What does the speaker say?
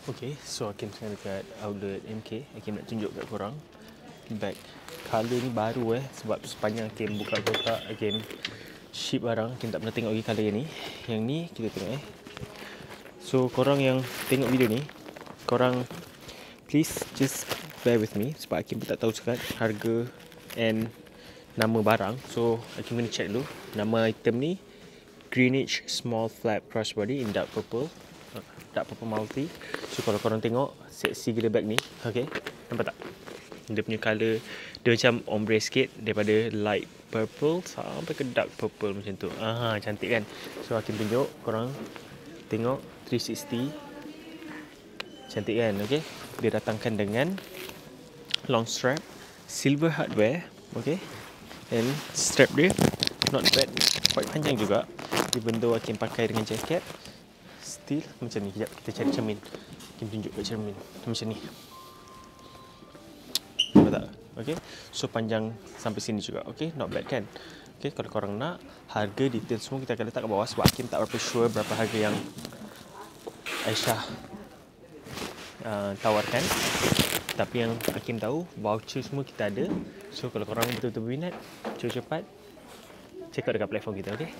Okay, so Hakim sekarang dekat outlet MK. Hakim nak tunjuk kat korang bag colour ni baru sebab sepanjang Hakim buka kotak, Hakim ship barang, Hakim tak pernah tengok lagi colour ni. Yang ni kita tengok So korang yang tengok video ni, korang please just bear with me sebab Hakim pun tak tahu sangat harga and nama barang. So Hakim kena check dulu. Nama item ni Greenwich Small Flap Crossbody in dark purple multi. So kalau korang tengok seksi gila bag ni, okay, nampak tak? Dia punya colour dia macam ombre sikit, daripada light purple sampai ke dark purple macam tu. Cantik kan? So Hakim tunjuk korang tengok 360. Cantik kan? Okay, dia datangkan dengan long strap, silver hardware, okay, and strap dia not bad, quite panjang juga, even though Hakim pakai dengan jaket. Still macam ni. Sekejap kita cari cermin. Hakim tunjuk kat cermin macam ni. Nampak tak? Okay, so panjang sampai sini juga. Okay, not bad kan? Okay, kalau korang nak harga detail semua kita akan letak kat bawah sebab Hakim tak berapa sure berapa harga yang Aisyah tawarkan. Tapi yang Hakim tahu, voucher semua kita ada. So kalau korang betul-betul berminat, cepat-cepat check out dekat platform kita, okay?